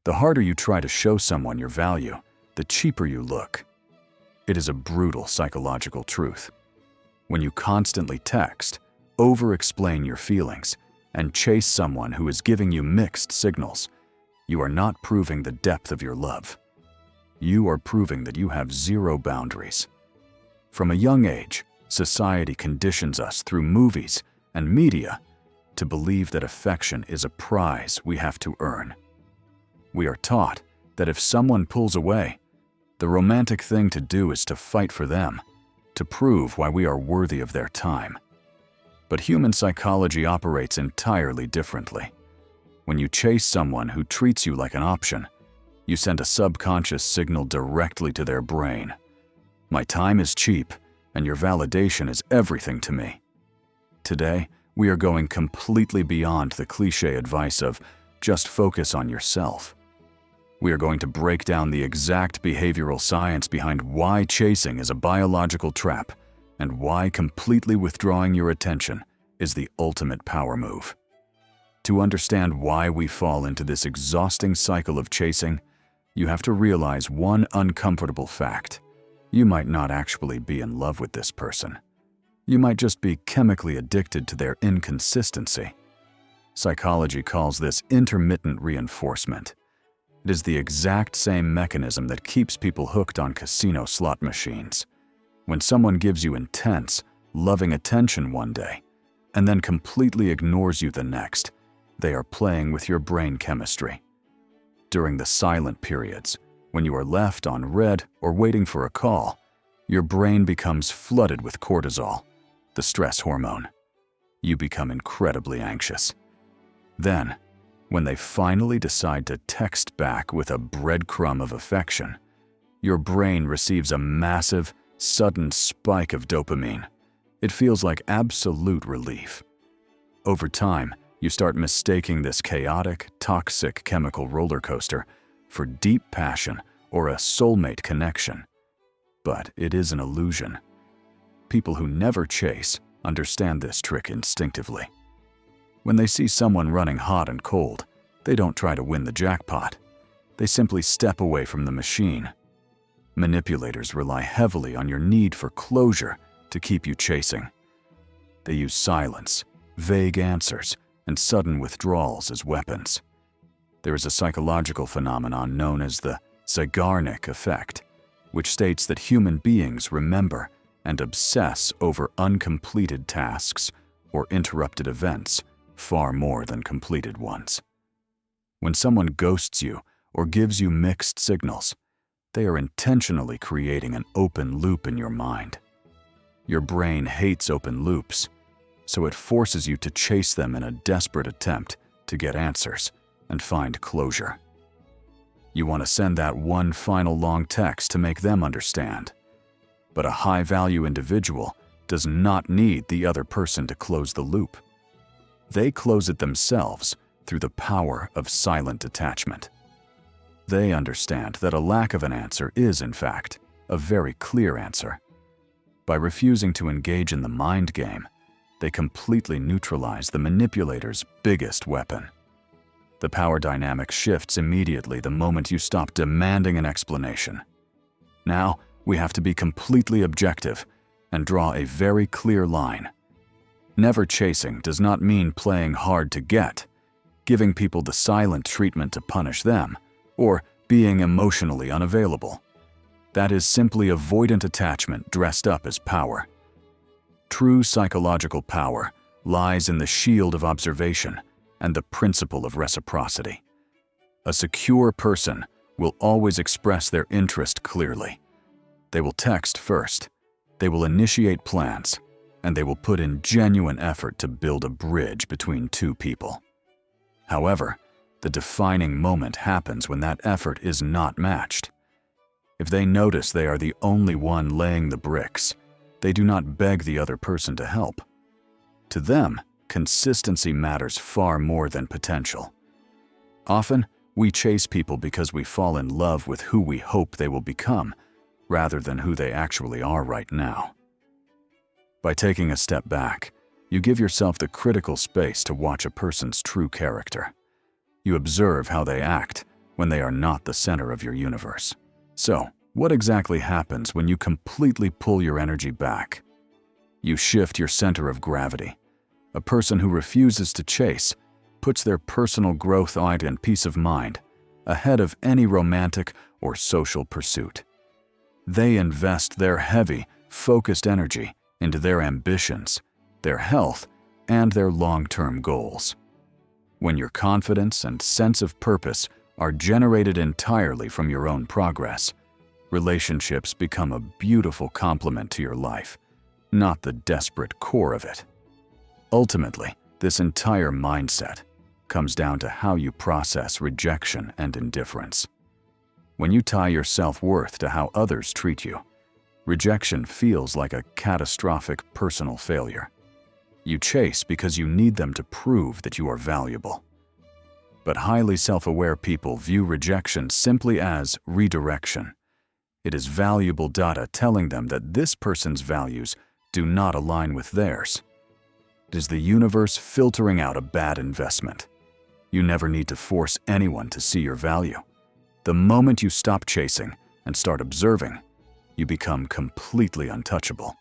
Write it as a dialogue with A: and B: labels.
A: The harder you try to show someone your value, the cheaper you look. It is a brutal psychological truth. When you constantly text, over-explain your feelings, and chase someone who is giving you mixed signals, you are not proving the depth of your love. You are proving that you have zero boundaries. From a young age, society conditions us through movies and media to believe that affection is a prize we have to earn. We are taught that if someone pulls away, the romantic thing to do is to fight for them, to prove why we are worthy of their time. But human psychology operates entirely differently. When you chase someone who treats you like an option, you send a subconscious signal directly to their brain. My time is cheap, and your validation is everything to me. Today, we are going completely beyond the cliché advice of just focus on yourself. We are going to break down the exact behavioral science behind why chasing is a biological trap and why completely withdrawing your attention is the ultimate power move. To understand why we fall into this exhausting cycle of chasing, you have to realize one uncomfortable fact. You might not actually be in love with this person. You might just be chemically addicted to their inconsistency. Psychology calls this intermittent reinforcement. It is the exact same mechanism that keeps people hooked on casino slot machines. When someone gives you intense, loving attention one day, and then completely ignores you the next, they are playing with your brain chemistry. During the silent periods, when you are left on red or waiting for a call, your brain becomes flooded with cortisol, the stress hormone. You become incredibly anxious. Then, when they finally decide to text back with a breadcrumb of affection, your brain receives a massive, sudden spike of dopamine. It feels like absolute relief. Over time, you start mistaking this chaotic, toxic chemical roller coaster for deep passion or a soulmate connection. But it is an illusion. People who never chase understand this trick instinctively. When they see someone running hot and cold, they don't try to win the jackpot. They simply step away from the machine. Manipulators rely heavily on your need for closure to keep you chasing. They use silence, vague answers, and sudden withdrawals as weapons. There is a psychological phenomenon known as the Zeigarnik effect, which states that human beings remember and obsess over uncompleted tasks or interrupted events far more than completed ones. When someone ghosts you or gives you mixed signals, they are intentionally creating an open loop in your mind. Your brain hates open loops, so it forces you to chase them in a desperate attempt to get answers and find closure. You want to send that one final long text to make them understand. But a high-value individual does not need the other person to close the loop. They close it themselves through the power of silent attachment. They understand that a lack of an answer is, in fact, a very clear answer. By refusing to engage in the mind game, they completely neutralize the manipulator's biggest weapon. The power dynamic shifts immediately the moment you stop demanding an explanation. Now, we have to be completely objective and draw a very clear line. Never chasing does not mean playing hard to get, giving people the silent treatment to punish them, or being emotionally unavailable. That is simply avoidant attachment dressed up as power. True psychological power lies in the shield of observation and the principle of reciprocity. A secure person will always express their interest clearly. They will text first, they will initiate plans, and they will put in genuine effort to build a bridge between two people. However, the defining moment happens when that effort is not matched. If they notice they are the only one laying the bricks, they do not beg the other person to help. To them, consistency matters far more than potential. Often, we chase people because we fall in love with who we hope they will become, rather than who they actually are right now. By taking a step back, you give yourself the critical space to watch a person's true character. You observe how they act, when they are not the center of your universe. So, what exactly happens when you completely pull your energy back? You shift your center of gravity. A person who refuses to chase puts their personal growth and peace of mind ahead of any romantic or social pursuit. They invest their heavy, focused energy into their ambitions, their health, and their long-term goals. When your confidence and sense of purpose are generated entirely from your own progress, relationships become a beautiful complement to your life, not the desperate core of it. Ultimately, this entire mindset comes down to how you process rejection and indifference. When you tie your self-worth to how others treat you, rejection feels like a catastrophic personal failure. You chase because you need them to prove that you are valuable. But highly self-aware people view rejection simply as redirection. It is valuable data telling them that this person's values do not align with theirs. It is the universe filtering out a bad investment. You never need to force anyone to see your value. The moment you stop chasing and start observing, you become completely untouchable.